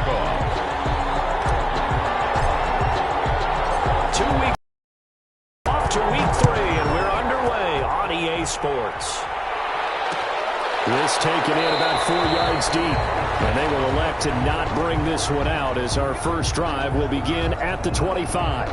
kickoff. 2 weeks off to week 3, and we're underway on EA Sports. This taken in about 4 yards deep, and they will elect to not bring this one out as our first drive will begin at the 25.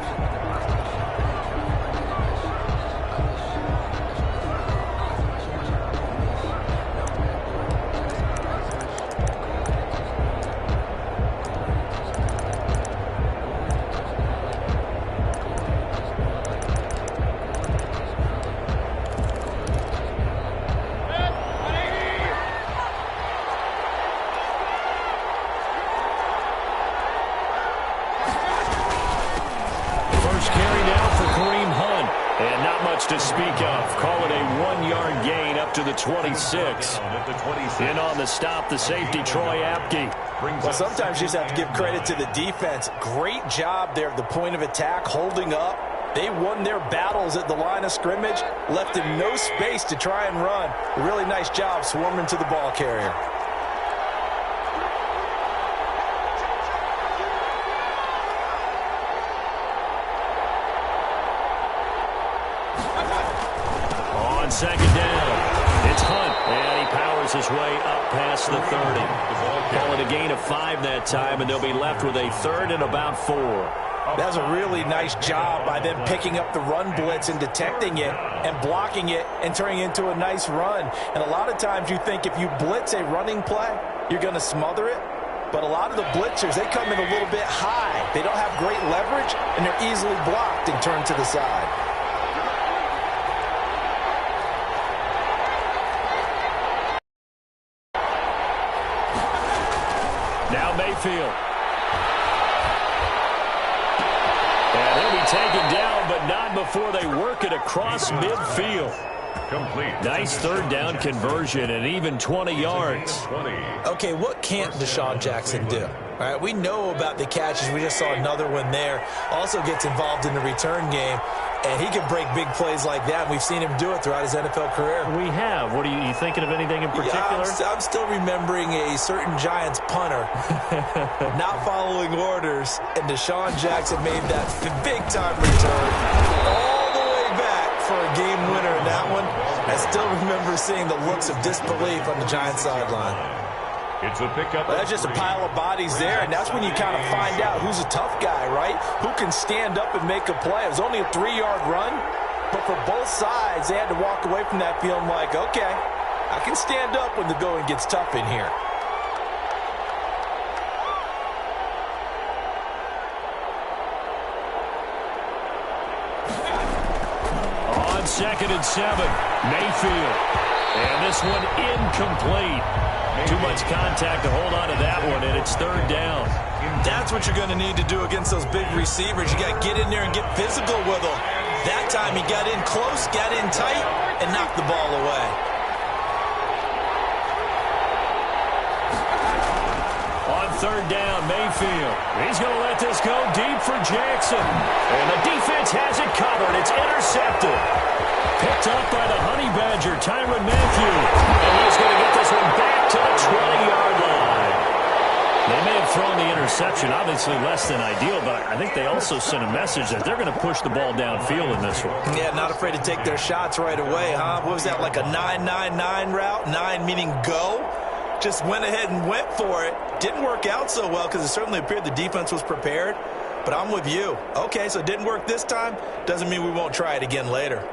To speak of. Call it a 1-yard gain up to the 26. In on the stop, the safety, Troy Apke. Well, sometimes you just have to give credit to the defense. Great job there at the point of attack, holding up. They won their battles at the line of scrimmage, left him no space to try and run. A really nice job swarming to the ball carrier. Second down. It's Hunt, and he powers his way up past the 30. Call it a gain of 5 that time, and they'll be left with a third and about 4. That's a really nice job by them picking up the run blitz and detecting it and blocking it and turning it into a nice run. And a lot of times you think if you blitz a running play, you're going to smother it. But a lot of the blitzers, they come in a little bit high. They don't have great leverage, and they're easily blocked and turned to the side. Mayfield. And he'll be taken down, but not before they work it across midfield. Complete. Nice third down conversion and even 20 yards. Okay, what can't Deshaun Jackson do? All right, we know about the catches. We just saw another one there. Also gets involved in the return game, and he can break big plays like that. We've seen him do it throughout his NFL career. We have. What are you thinking of anything in particular? Yeah, I'm still remembering a certain Giants punter not following orders, and Deshaun Jackson made that big-time return all the way back for a game winner in that one. I still remember seeing the looks of disbelief on the Giants sideline. It's a pickup. Well, that's just a pile of bodies there, and that's when you kind of find out who's a tough guy, right? Who can stand up and make a play. It was only a 3-yard run, but for both sides, they had to walk away from that feeling like, okay, I can stand up when the going gets tough in here. On 2nd and 7, Mayfield. And this one incomplete. Too much contact to hold on to that one, and it's third down. That's what you're going to need to do against those big receivers. You got to get in there and get physical with them. That time he got in close, got in tight, and knocked the ball away. On third down, Mayfield. He's going to let this go deep for Jackson. And the defense has it covered. It's intercepted. Picked up by the Honey Badger, Tyrann Mathieu. And he's going to get this one back to the 20-yard line. They may have thrown the interception, obviously less than ideal, but I think they also sent a message that they're going to push the ball downfield in this one. Yeah, not afraid to take their shots right away, huh? What was that, like a 9-9-9 route? 9 meaning go? Just went ahead and went for it. Didn't work out so well because it certainly appeared the defense was prepared. But I'm with you. Okay, so it didn't work this time. Doesn't mean we won't try it again later.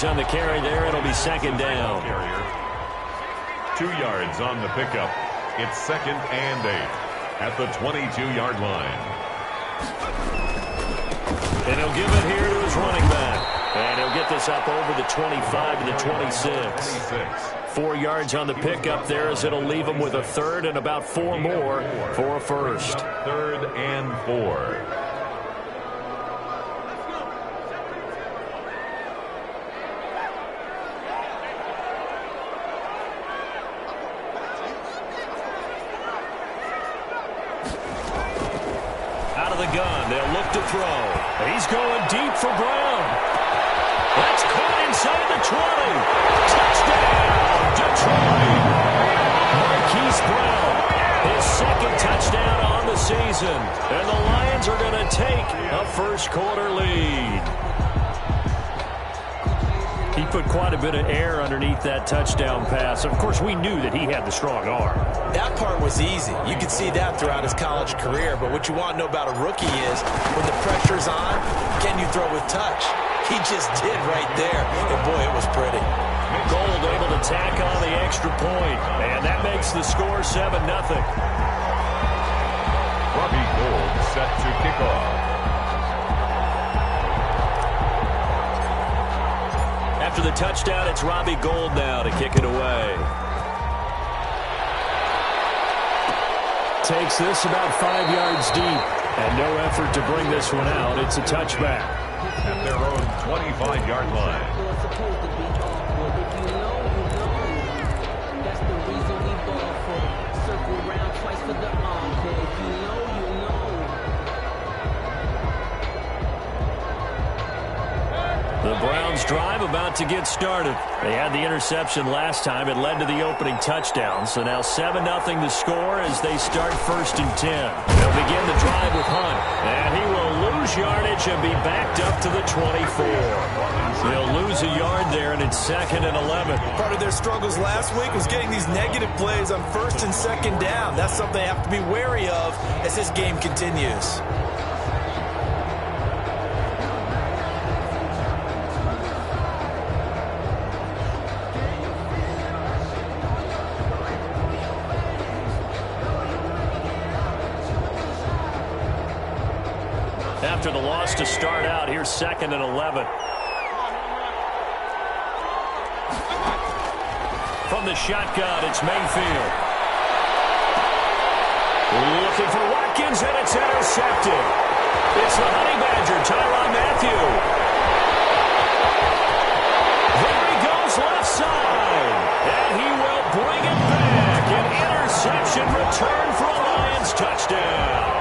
On the carry there, it'll be second down. 2 yards on the pickup. It's 2nd and 8 at the 22-yard line. And he'll give it here to his running back. And he'll get this up over the 25 to the 26. 4 yards on the pickup there as it'll leave him with a third and about 4 more for a first. 3rd and 4. of the gun. They'll look to throw. He's going deep for Brown. That's caught inside the 20. Touchdown, Detroit. Marquise Brown, his second touchdown on the season. And the Lions are going to take a first-quarter lead. He put quite a bit of air underneath that touchdown pass. Of course, we knew that he had the strong arm. That part was easy. You could see that throughout his college career. But what you want to know about a rookie is when the pressure's on, can you throw with touch? He just did right there. And, boy, it was pretty. Gold able to tack on the extra point. And that makes the score 7-0. Robbie Gold set to kick off. After the touchdown, it's Robbie Gold now to kick it away. Takes this about 5 yards deep. And no effort to bring this one out. It's a touchback. At their own 25-yard line. That's the reason we ball for. Circle round twice for the encore. If you know, you know. The Browns drive about to get started. They had the interception last time. It led to the opening touchdown. So now 7-0 the score as they start 1st and 10. They'll begin the drive with Hunt. And he will lose yardage and be backed up to the 24. They'll lose a yard there, and it's 2nd and 11. Part of their struggles last week was getting these negative plays on 1st and 2nd down. That's something they have to be wary of as this game continues. After the loss to start out, here's 2nd and 11. From the shotgun, it's Mayfield. Looking for Watkins, and it's intercepted. It's the Honey Badger, Tyrann Mathieu. There he goes left side. And he will bring it back. An interception return for a Lions touchdown.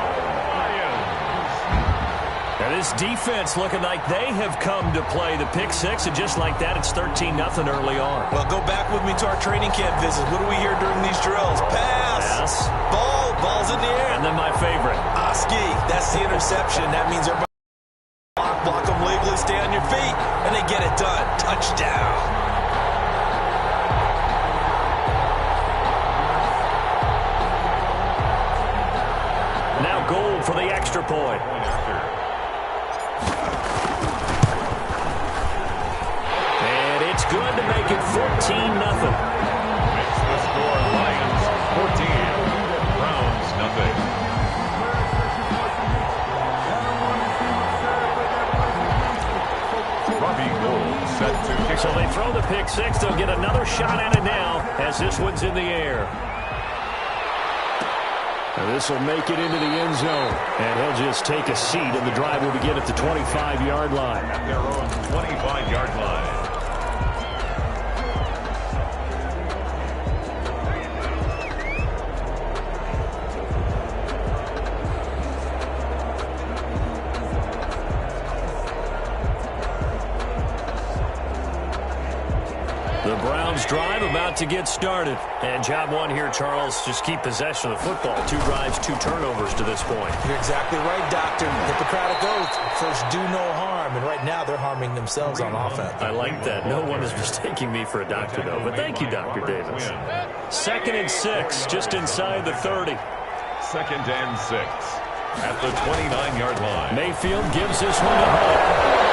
Now this defense looking like they have come to play the pick six, and just like that, it's 13-0 early on. Well, go back with me to our training camp visit. What do we hear during these drills? Pass. Ball's in the air. And then my favorite. Oski, that's the interception. That means everybody block them legally, stay on your feet, and they get it done. Touchdown. Now Gold for the extra point. It's good to make it 14-0. Makes the score Lions 14, Browns nothing. Robbie Gold set to kick. So they throw the pick six. They'll get another shot at it now as this one's in the air. And this will make it into the end zone. And he'll just take a seat, and the drive will begin at the 25-yard line. At their own 25-yard line. The Browns drive about to get started. And job one here, Charles, just keep possession of the football. 2 drives, 2 turnovers to this point. You're exactly right, Doctor. Hippocratic oath. First, do no harm. And right now, they're harming themselves on offense. I like that. No one is mistaking me for a doctor, though. But thank you, Dr. Davis. 2nd and 6, just inside the 30. 2nd and 6 at the 29-yard line. Mayfield gives this one to Hunt.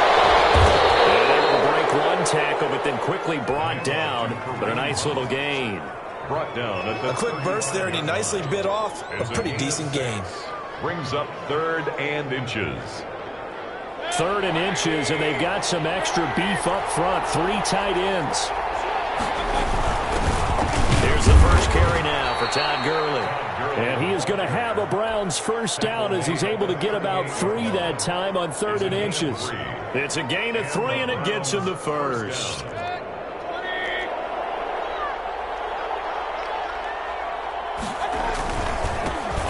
One tackle, but then quickly brought down, but a nice little gain. Brought down at the a quick burst there, and he nicely bit off a pretty decent gain. Brings up 3rd and inches. 3rd and inches, and they've got some extra beef up front. 3 tight ends. Here's the first carry now for Todd Gurley. And he is going to have a Browns first down as he's able to get about 3 that time on 3rd and inches. It's a gain of 3, and it gets him the first.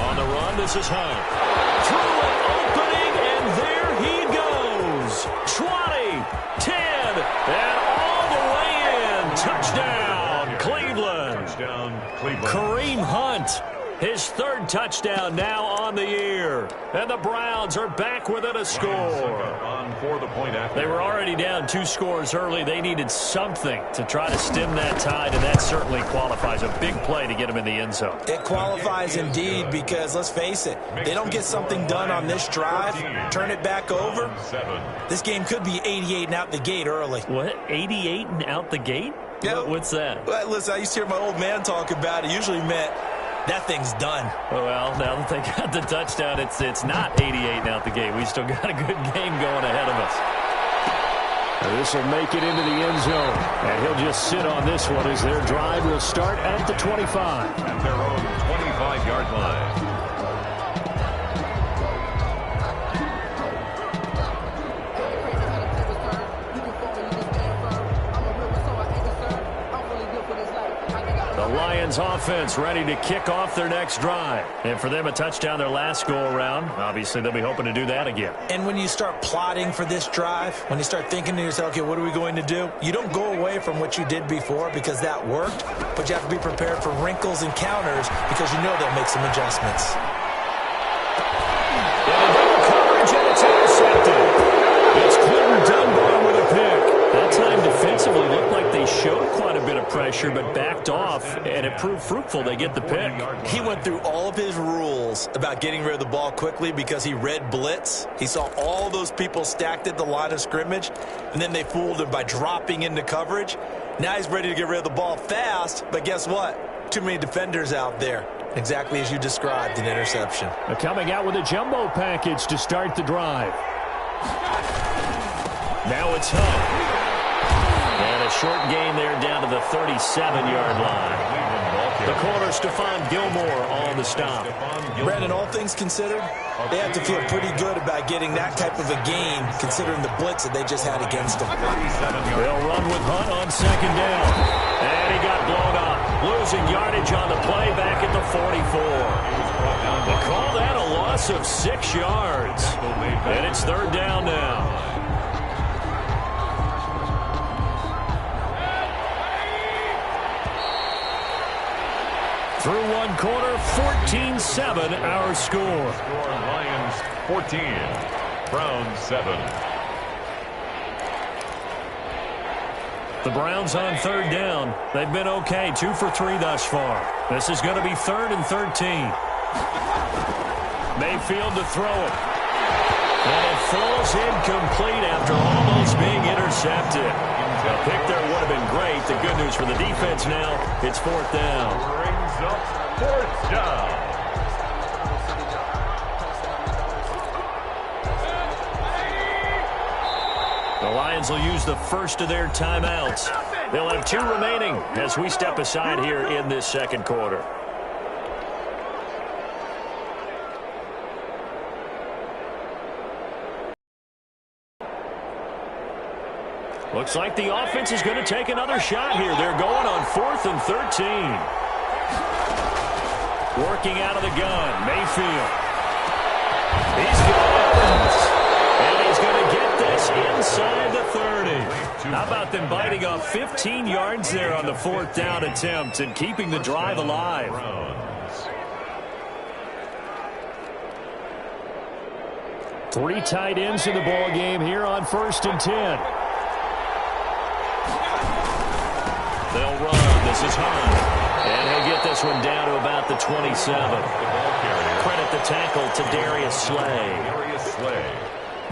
On the run, this is Hunt. Threw it goes. 20, 10, and all the way in. Touchdown, Cleveland. Touchdown, Cleveland. Kareem Hunt, his third touchdown now on the year. And the Browns are back within a score. On for the point after. They were already down 2 scores early. They needed something to try to stem that tide, and that certainly qualifies. A big play to get them in the end zone. It qualifies indeed because, let's face it, they don't get something done on this drive, turn it back over, this game could be 88 and out the gate early. What, 88 and out the gate? Yeah. What's that? Well, listen, I used to hear my old man talk about it. Usually meant that thing's done. Well, now that they got the touchdown, it's not 88 and out the gate. We still got a good game going ahead of us. This will make it into the end zone, and he'll just sit on this one as their drive will start at the 25. At their own 25-yard line. The Lions offense ready to kick off their next drive. And for them, a touchdown their last go-around. Obviously, they'll be hoping to do that again. And when you start plotting for this drive, when you start thinking to yourself, okay, what are we going to do? You don't go away from what you did before because that worked, but you have to be prepared for wrinkles and counters because you know they'll make some adjustments. Coverage, and it's intercepted. It's Clinton Dunbar with a pick. That time defensively looked like they showed quite a bit of pressure but backed off, and it proved fruitful. They get the pick. He went through all of his rules about getting rid of the ball quickly because he read blitz. He saw all those people stacked at the line of scrimmage, and then they fooled him by dropping into coverage. Now he's ready to get rid of the ball fast, but guess what? Too many defenders out there. Exactly as you described, an interception. They're coming out with a jumbo package to start the drive. Now it's Hunt. And a short gain there down to the 37-yard line. The corner, Stephon Gilmore, on the stop. Brandon, all things considered, they have to feel pretty good about getting that type of a gain, considering the blitz that they just had against them. They'll run with Hunt on second down. And he got blown up. Losing yardage on the play back at the 44. They call that a loss of 6 yards. And it's third down now. Through one quarter, 14-7 our score. Lions 14, Browns 7. The Browns on third down. They've been okay, 2 for 3 thus far. This is going to be 3rd and 13. Mayfield to throw it. And it falls incomplete after almost being intercepted. A pick there would have been great. The good news for the defense now, it's 4th down. Brings up 4th down. The Lions will use the first of their timeouts. They'll have 2 remaining as we step aside here in this second quarter. Looks like the offense is going to take another shot here. They're going on 4th and 13. Working out of the gun, Mayfield. He's got and he's going to get this inside the 30. How about them biting off 15 yards there on the 4th down attempt and keeping the drive alive? Three tight ends in the ball game here on 1st and 10. They'll run. This is Hunt. And he'll get this one down to about the 27. Credit the tackle to Darius Slay.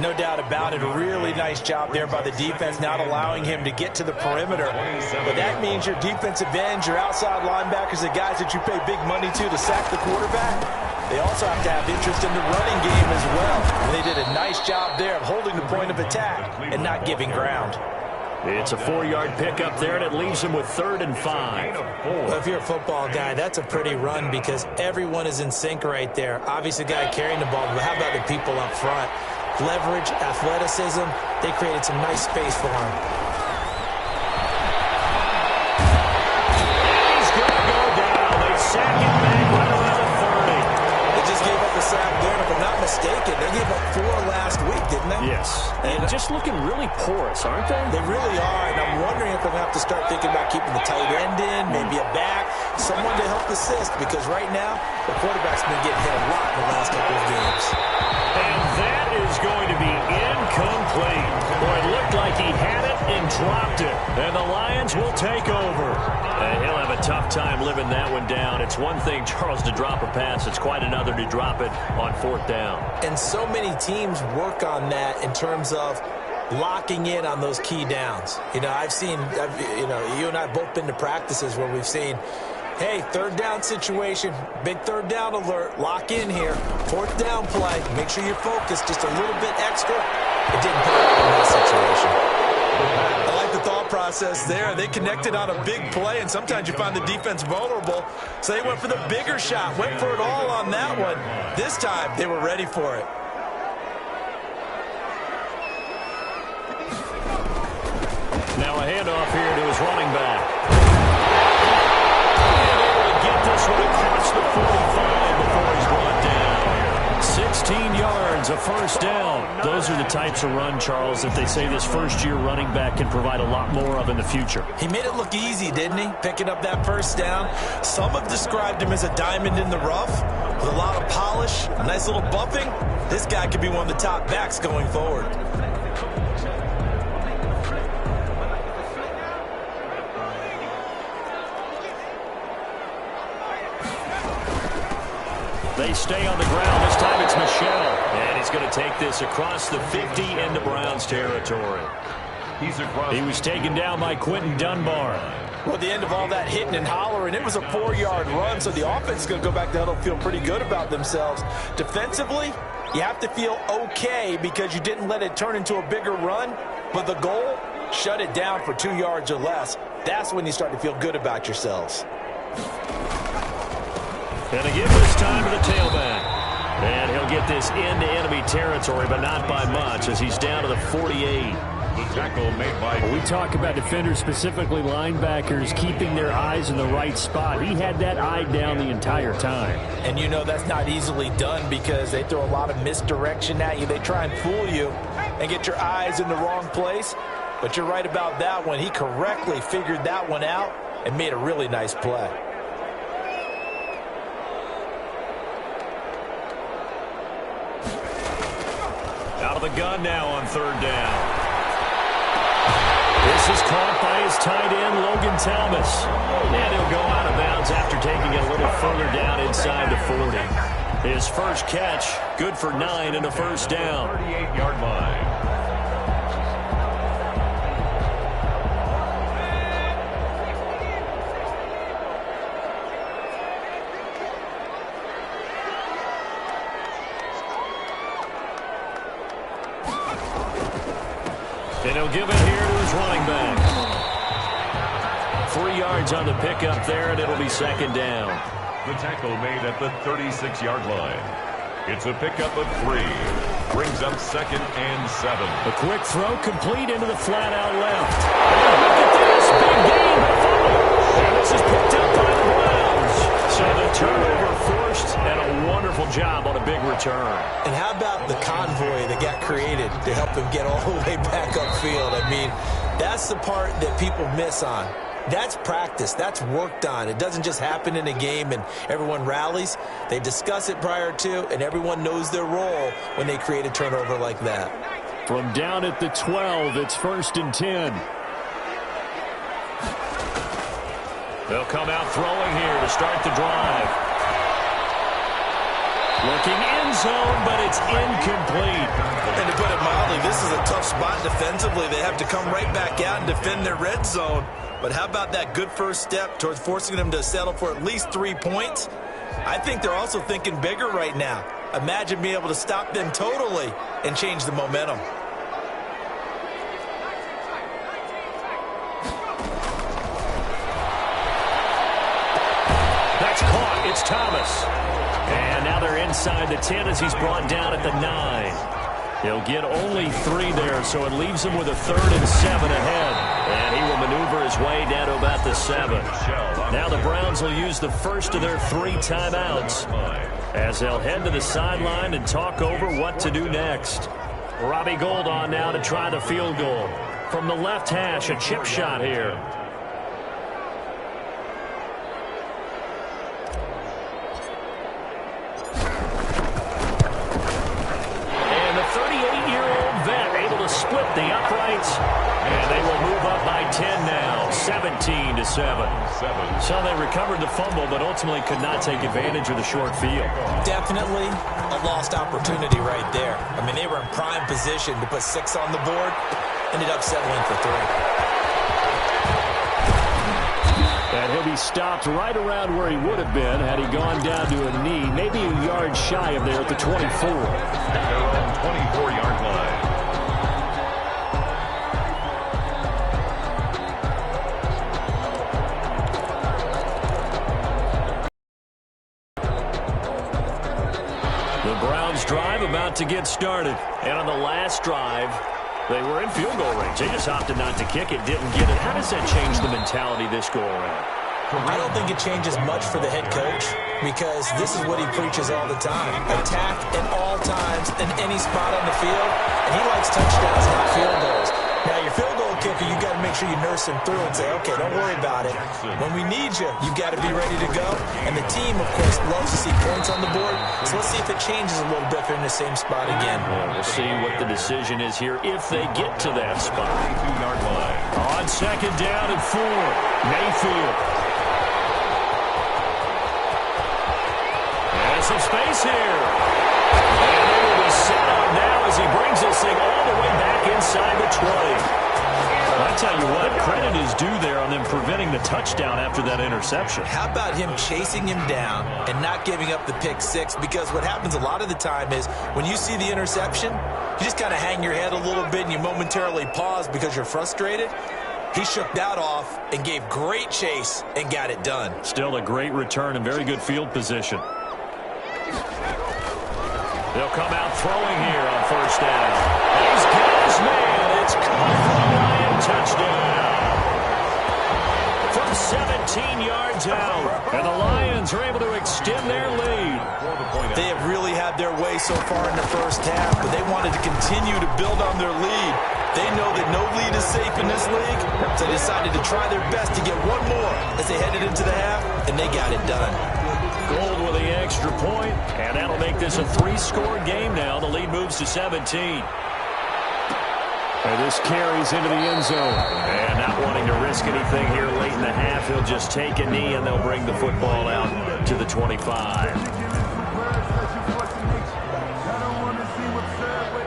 No doubt about it. A really nice job there by the defense, not allowing him to get to the perimeter. But that means your defensive ends, your outside linebackers, the guys that you pay big money to sack the quarterback, they also have to have interest in the running game as well. And they did a nice job there of holding the point of attack and not giving ground. It's a 4-yard pickup there, and it leaves them with 3rd and 5. Well, if you're a football guy, that's a pretty run because everyone is in sync right there. Obviously, the guy carrying the ball, but how about the people up front? Leverage, athleticism, they created some nice space for him. He's going to go down. They sack him back right around the 30. They just gave up a sack there, and if I'm not mistaken, they gave up 4 last week, didn't they? Yes. And just looking really porous, aren't they? They really are, and I'm wondering if I'm going to have to start thinking about keeping the tight end in, maybe a back, someone to help assist, because right now the quarterback's been getting hit a lot in the last couple of games. And that is going to be incomplete. Boy, it looked like he had it and dropped it. And the Lions will take over. And he'll have a tough time living that one down. It's one thing, Charles, to drop a pass. It's quite another to drop it on 4th down. And so many teams work on that in terms of locking in on those key downs. You know, you and I have both been to practices where we've seen, hey, 3rd down situation, big 3rd down alert, lock in here, 4th down play, make sure you're focused just a little bit extra. It didn't pay off in that situation. I like the thought process there. They connected on a big play, and sometimes you find the defense vulnerable, so they went for the bigger shot, went for it all on that one. This time, they were ready for it. Now a handoff here to his running back. And able to get this one across the 45 before he's brought down. 16 yards, a 1st down. Those are the types of run, Charles, that they say this first-year running back can provide a lot more of in the future. He made it look easy, didn't he? Picking up that 1st down. Some have described him as a diamond in the rough with a lot of polish, a nice little bumping. This guy could be one of the top backs going forward. They stay on the ground. This time it's Michel. And he's going to take this across the 50 into Browns territory. He was taken down by Quentin Dunbar. Well, at the end of all that hitting and hollering, it was a 4-yard run, so the offense is going to go back to huddle, feel pretty good about themselves. Defensively, you have to feel okay because you didn't let it turn into a bigger run, but the goal, shut it down for 2 yards or less. That's when you start to feel good about yourselves. And a give this time to the tailback. And he'll get this into enemy territory, but not by much as he's down to the 48. The tackle made by... We talk about defenders, specifically linebackers, keeping their eyes in the right spot. He had that eye down the entire time. And you know that's not easily done because they throw a lot of misdirection at you. They try and fool you and get your eyes in the wrong place. But you're right about that one. He correctly figured that one out and made a really nice play. Out of the gun now on 3rd down. This is caught by his tight end, Logan Thomas. And he'll go out of bounds after taking it a little further down inside the 40. His first catch, good for 9 and a 1st down. 38-yard line. And he'll give it here to his running back. 3 yards on the pickup there, and it'll be 2nd down. The tackle made at the 36-yard line. It's a pickup of 3. Brings up 2nd and 7. A quick throw complete into the flat-out left. And look at this, big gain. And this is picked up by the Browns. So the turnover forced, and a wonderful job on a big return. And how about the convoy that got created to help him get all the way back upfield? I mean, that's the part that people miss on. That's practice. That's worked on. It doesn't just happen in a game and everyone rallies. They discuss it prior to, and everyone knows their role when they create a turnover like that. From down at the 12, it's 1st and 10. They'll come out throwing here to start the drive. Looking end zone, but it's incomplete. And to put it mildly, this is a tough spot defensively. They have to come right back out and defend their red zone. But how about that good first step towards forcing them to settle for at least 3 points? I think they're also thinking bigger right now. Imagine being able to stop them totally and change the momentum. That's caught. It's Thomas. And now they're inside the 10 as he's brought down at the 9. He'll get only 3 there, so it leaves him with a 3rd and 7 ahead. And he will maneuver his way down to about the 7. Now the Browns will use the first of their 3 timeouts as they'll head to the sideline and talk over what to do next. Robbie Gould on now to try the field goal. From the left hash, a chip shot here. And the 38-year-old vet able to split the uprights. And they will move up by 10 now, 17-7. So they recovered the fumble, but ultimately could not take advantage of the short field. Definitely a lost opportunity right there. I mean, they were in prime position to put 6 on the board. Ended up settling for 3. And he'll be stopped right around where he would have been had he gone down to a knee, maybe a yard shy of there at the 24. At their own 24-yard line. The Browns drive about to get started. And on the last drive, they were in field goal range. They just opted not to kick it, didn't get it. How does that change the mentality this go around? I don't think it changes much for the head coach because this is what he preaches all the time. Attack at all times in any spot on the field, and he likes touchdowns, not field goals. Now, your field goal kicker, you got to make sure you nurse him through and say, okay, don't worry about it. When we need you, you got to be ready to go. And the team, of course, loves to see points on the board. So let's see if it changes a little bit if they're in the same spot again. Well, we'll see what the decision is here if they get to that spot. 2-yard line. On second down and 4, Mayfield. And some space here. And they will be set up now as he brings this thing all the way back inside the 20. I tell you what, credit is due there on them preventing the touchdown after that interception. How about him chasing him down and not giving up the pick 6? Because what happens a lot of the time is when you see the interception, you just kind of hang your head a little bit and you momentarily pause because you're frustrated. He shook that off and gave great chase and got it done. Still a great return and very good field position. They'll come out throwing here on first down. He's got his man. It's caught for a Lion touchdown. From 17 yards out. And the Lions are able to extend their lead. They have really had their way so far in the first half, but they wanted to continue to build on their lead. They know that no lead is safe in this league, so they decided to try their best to get one more as they headed into the half, and they got it done. Gould with the extra point, and that'll make this a 3-score game now. The lead moves to 17. And this carries into the end zone. And not wanting to risk anything here late in the half, he'll just take a knee, and they'll bring the football out to the 25.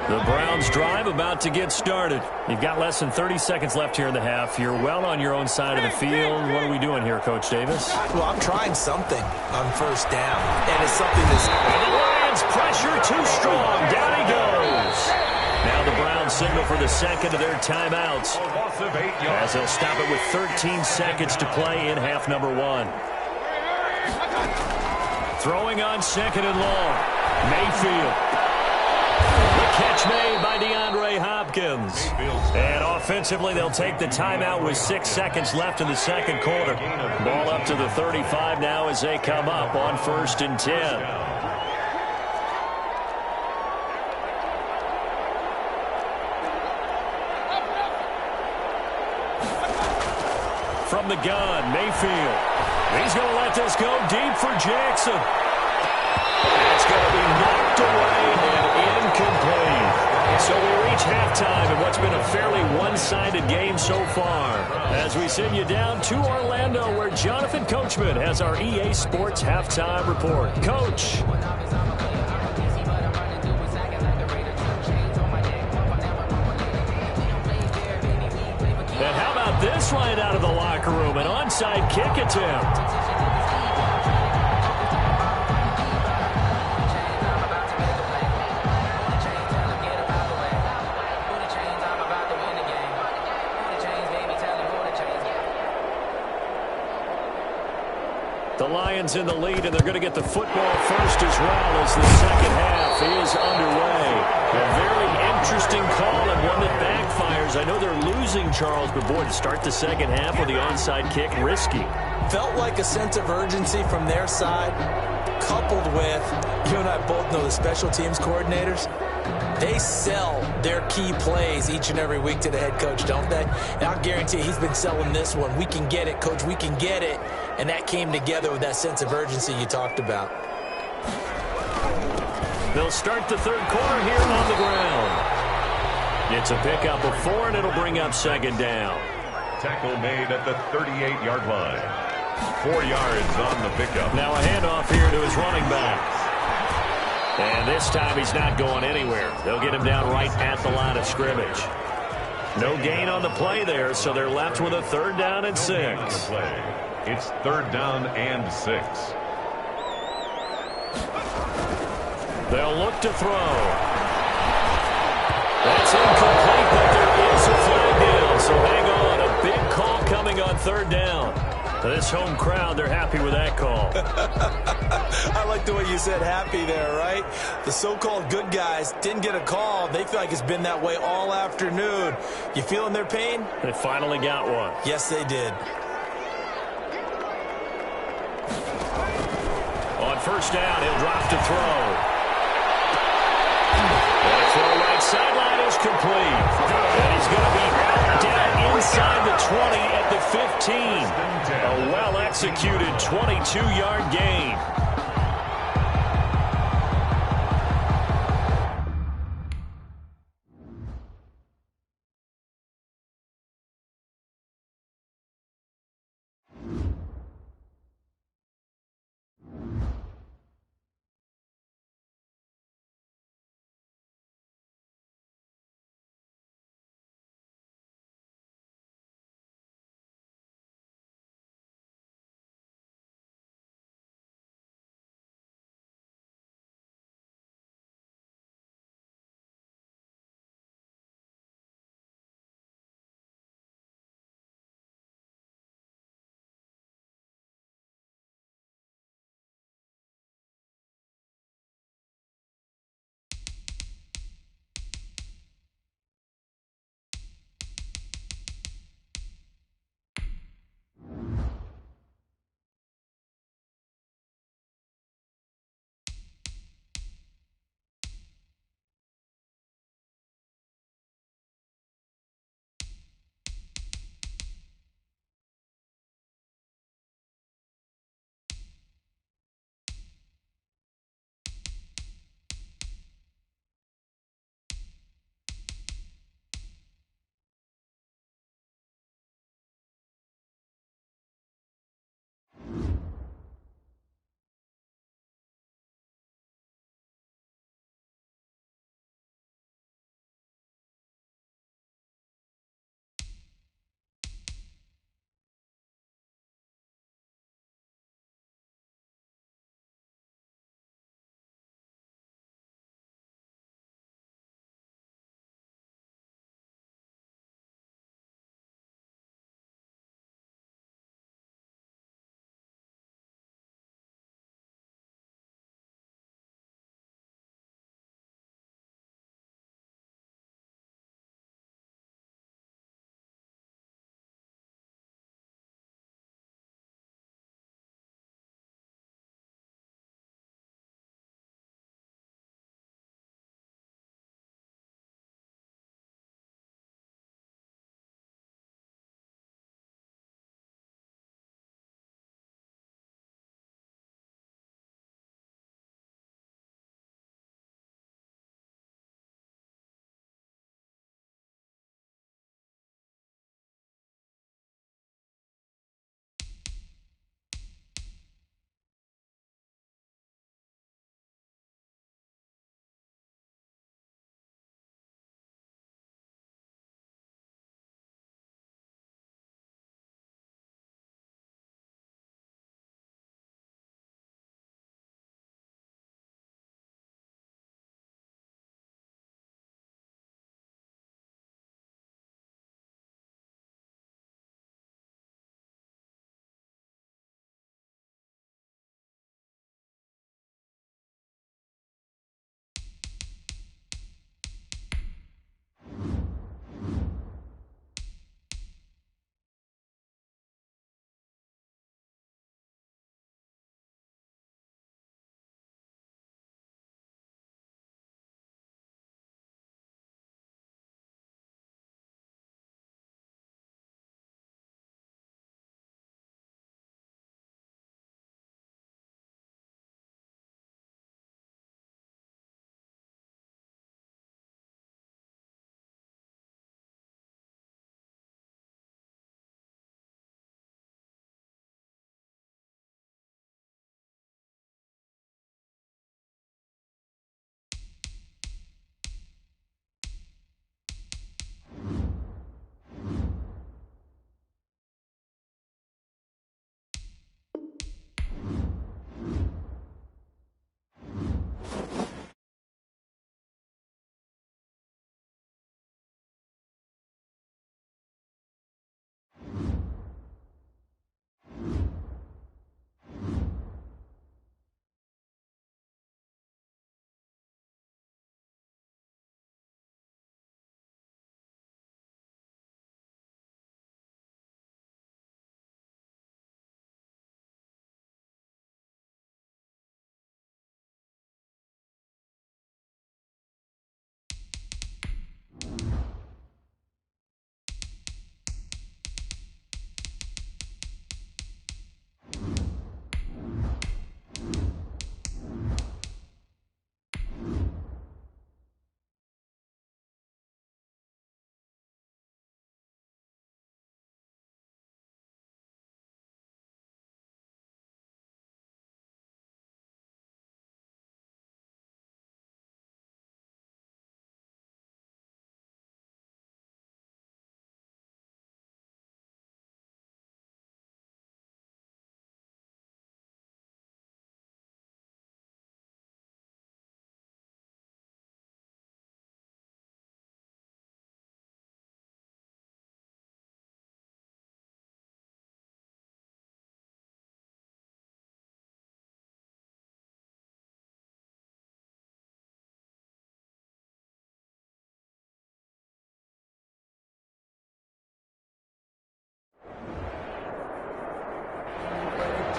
The Browns drive about to get started. You've got less than 30 seconds left here in the half. You're well on your own side of the field. What are we doing here, Coach Davis? Well, I'm trying something on first down, and it's something that's... And the Lions pressure too strong. Down he goes. Now the Browns signal for the second of their timeouts as they'll stop it with 13 seconds to play in half number 1. Throwing on second and long. Mayfield. Catch made by DeAndre Hopkins. And offensively, they'll take the timeout with 6 seconds left in the second quarter. Ball up to the 35 now as they come up on 1st and 10. From the gun, Mayfield. He's going to let this go deep for Jackson. It's going to be knocked away and incomplete. So we reach halftime in what's been a fairly one-sided game so far. As we send you down to Orlando, where Jonathan Coachman has our EA Sports halftime report. Coach. And how about this right out of the locker room? An onside kick attempt. The Lions in the lead, and they're going to get the football first as well as the second half is underway. A very interesting call and one that backfires. I know they're losing Charles, but boy, to start the second half with the onside kick, risky. Felt like a sense of urgency from their side, coupled with, you and I both know the special teams coordinators, they sell their key plays each and every week to the head coach, don't they? And I'll guarantee he's been selling this one. We can get it, coach, we can get it. And that came together with that sense of urgency you talked about. They'll start the third quarter here on the ground. It's a pickup of 4, and it'll bring up second down. Tackle made at the 38-yard line. 4 yards on the pickup. Now a handoff here to his running back. And this time he's not going anywhere. They'll get him down right at the line of scrimmage. No gain on the play there, so they're left with a 3rd down and 6. It's 3rd down and 6. They'll look to throw. That's incomplete, but there is a flag down, so hang on. A big call coming on 3rd down. This home crowd, they're happy with that call. I like the way you said happy there, right? The so-called good guys didn't get a call. They feel like it's been that way all afternoon. You feeling their pain? They finally got one. Yes, they did. On 1st down, he'll drop to throw. And the throw right sideline is complete. And he's going to be out down inside the 20 at the 15. A well-executed 22-yard gain.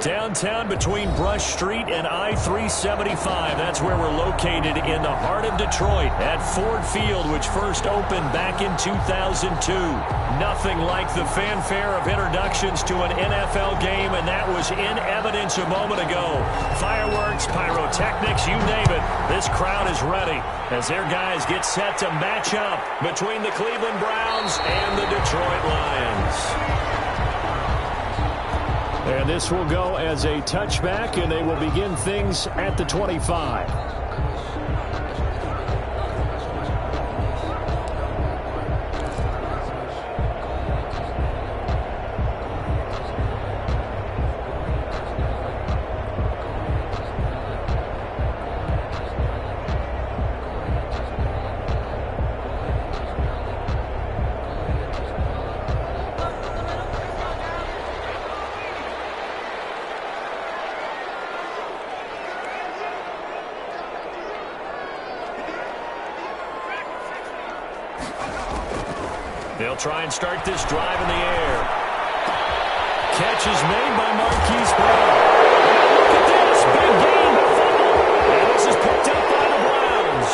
Downtown between Brush Street and I-375. That's where we're located in the heart of Detroit at Ford Field, which first opened back in 2002. Nothing like the fanfare of introductions to an NFL game, and that was in evidence a moment ago. Fireworks, pyrotechnics, you name it. This crowd is ready as their guys get set to match up between the Cleveland Browns and the Detroit Lions. And this will go as a touchback, and they will begin things at the 25. They'll try and start this drive in the air. Catch is made by Marquise Brown. Look at this. Big game. And this is picked up by the Browns.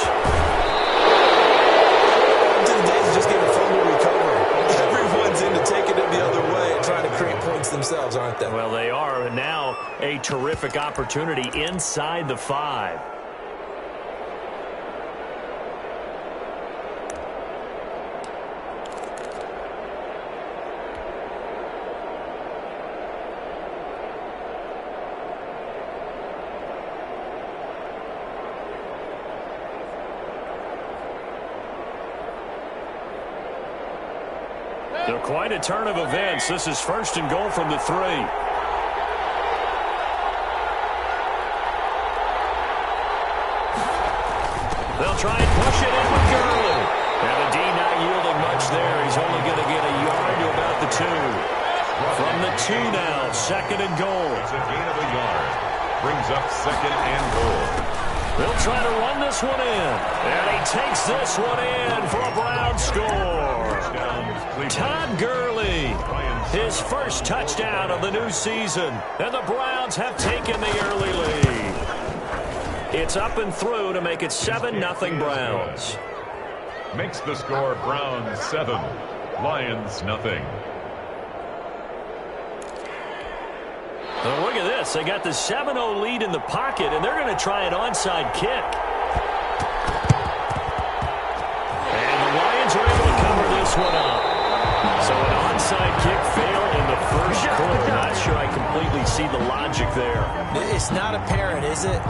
To the days of just getting a fumble recovery. Everyone's into taking it the other way and trying to create points themselves, aren't they? Well, they are. And now a terrific opportunity inside the 5. So quite a turn of events. This is first and goal from the 3. They'll try and push it in with Gurley. And the D not yielding much there. He's only going to get a yard to about the 2. From the 2 now, second and goal. It's a gain of a yard. Brings up second and goal. They'll try to run this one in. And he takes this one in for a Brown score. Todd Gurley, his first touchdown of the new season. And the Browns have taken the early lead. It's up and through to make it 7-0 Browns. Makes the score Browns 7, Lions nothing. Oh, look at this. They got the 7-0 lead in the pocket, and they're going to try an onside kick. And the Lions are able to cover this one up. So an onside kick fail in the first quarter. Not sure I completely see the logic there. It's not apparent, is it?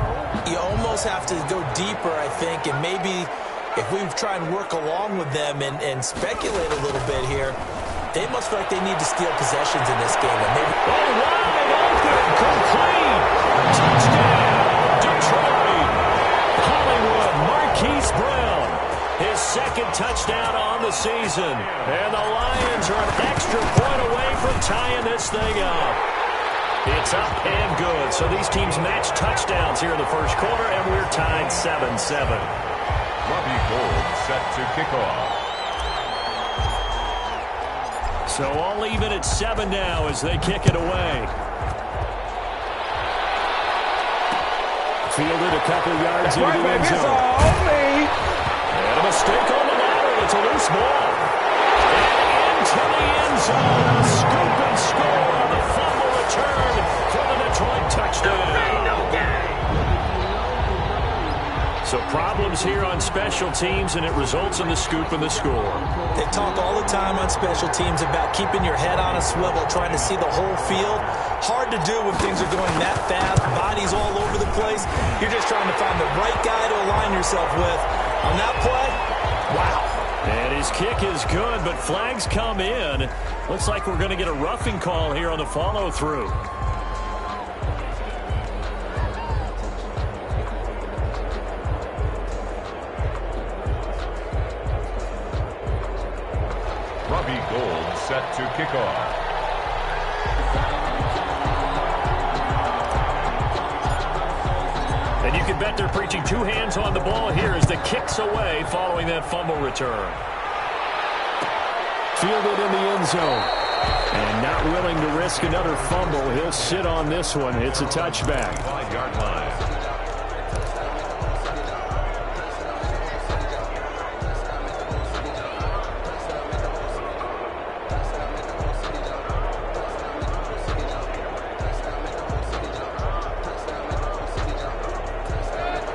You almost have to go deeper, I think, and maybe if we try and work along with them and speculate a little bit here, they must feel like they need to steal possessions in this game. And maybe wide open, complete, touchdown, Detroit. Hollywood, Marquise Brown, his second touchdown on the season. And the Lions are an extra point away from tying this thing up. It's up and good. So these teams match touchdowns here in the first quarter, and we're tied 7-7. Robbie Gould set to kick off. So all even at 7 now as they kick it away. Fielded a couple yards into the end zone. And a mistake on the lateral. It's a loose ball. And into the end zone. A scoop and score on the fumble return for the Detroit touchdown. So problems here on special teams, and it results in the scoop and the score. They talk all the time on special teams about keeping your head on a swivel, trying to see the whole field. Hard to do when things are going that fast, bodies all over the place. You're just trying to find the right guy to align yourself with. On that play, wow. And his kick is good, but flags come in. Looks like we're going to get a roughing call here on the follow-through. Robbie Gould set to kick off. And you can bet they're preaching 2 hands on the ball here as the kick's away following that fumble return. Fielded in the end zone. And not willing to risk another fumble. He'll sit on this one. It's a touchback. 5-yard line.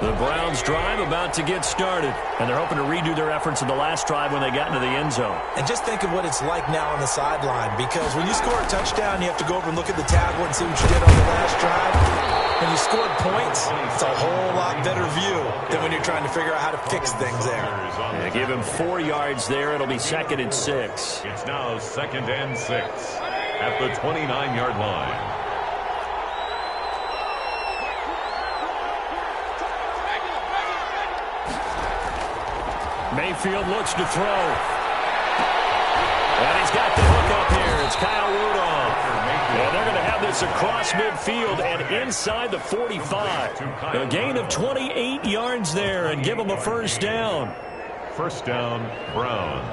The Browns drive about to get started, and they're hoping to redo their efforts in the last drive when they got into the end zone. And just think of what it's like now on the sideline, because when you score a touchdown, you have to go over and look at the tablet and see what you did on the last drive. When you scored points, it's a whole lot better view than when you're trying to figure out how to fix things there. Yeah, give him 4 yards there. It'll be 2nd and 6. It's now 2nd and 6 at the 29-yard line. Mayfield looks to throw. And he's got the hook up here. It's Kyle Rudolph. And they're going to have this across midfield and inside the 45. A gain of 28 yards there and give them a first down. First down, Browns.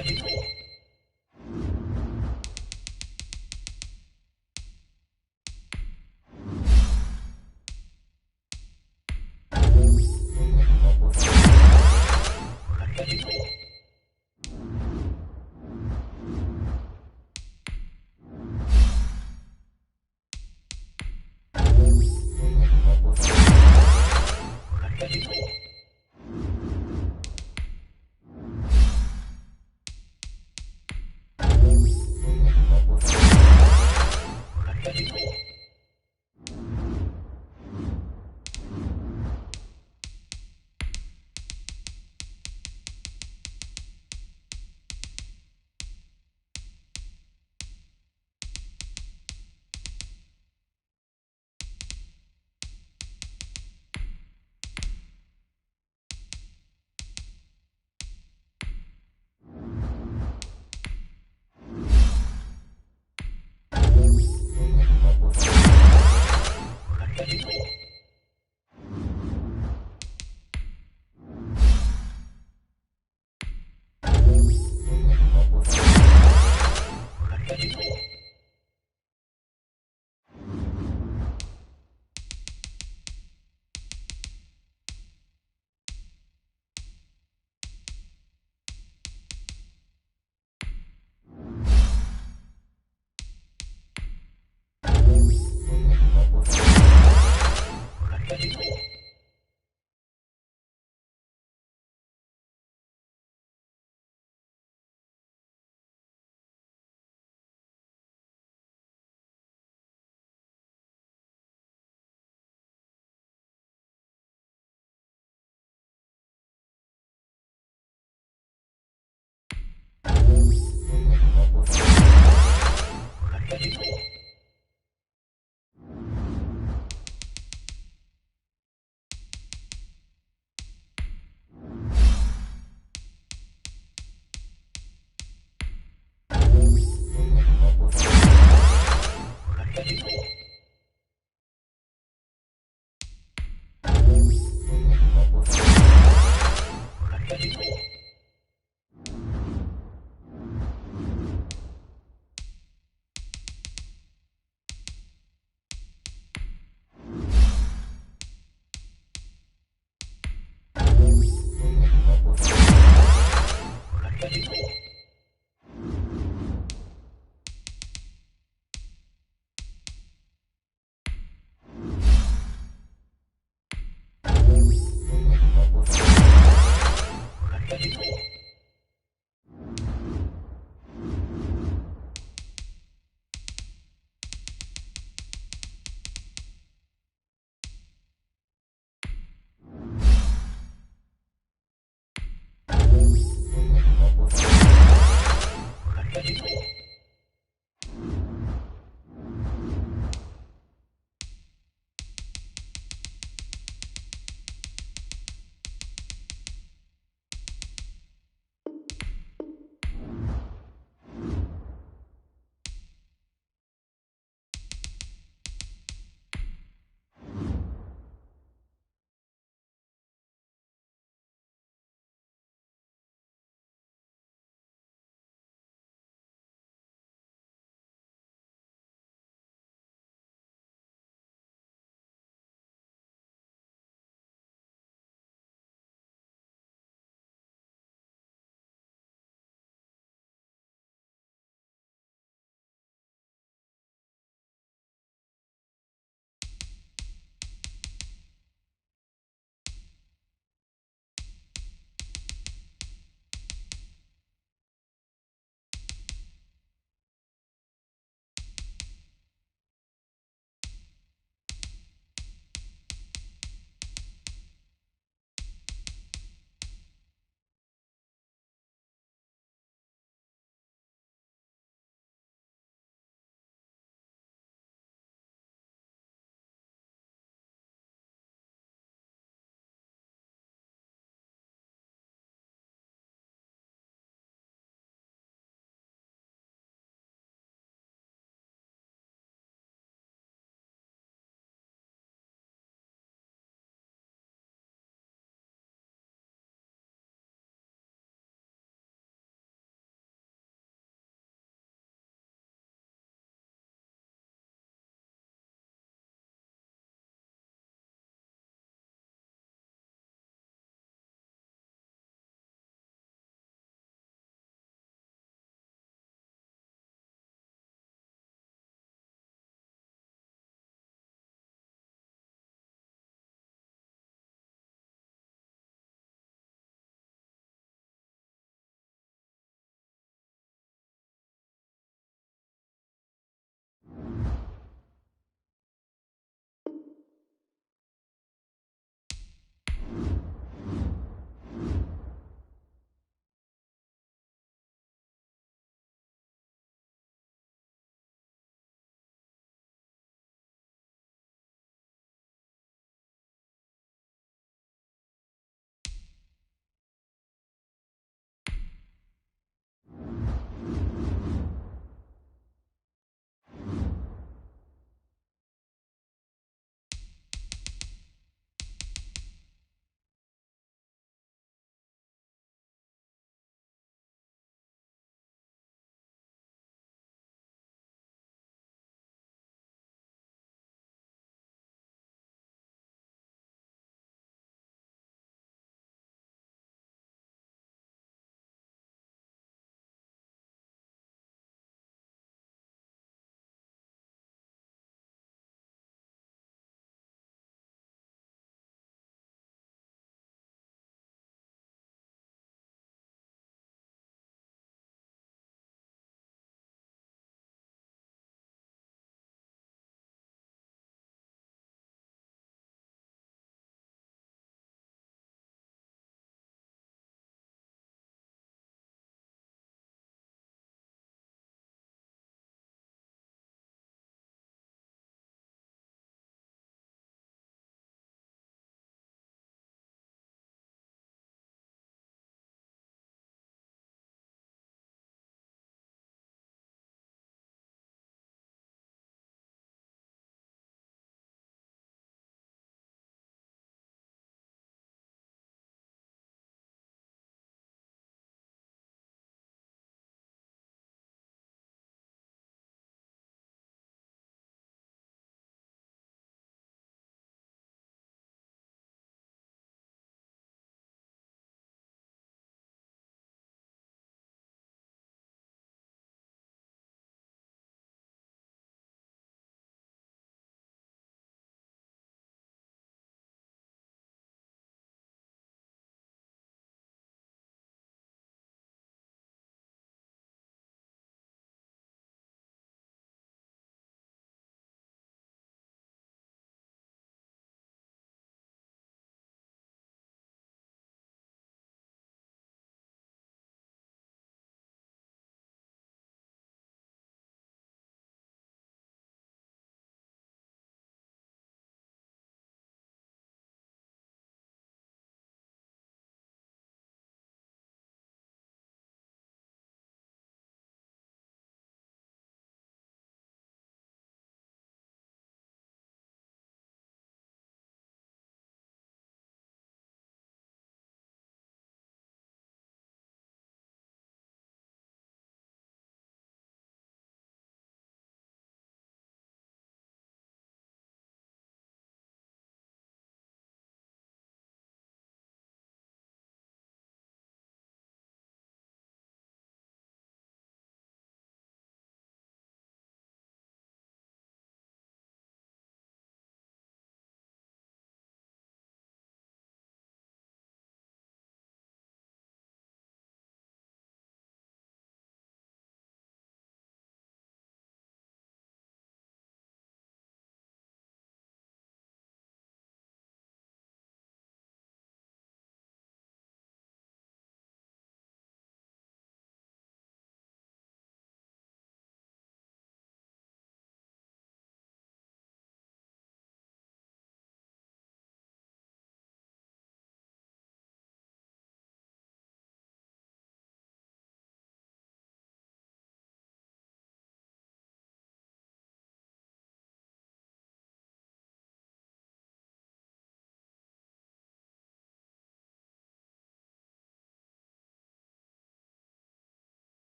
Thank you.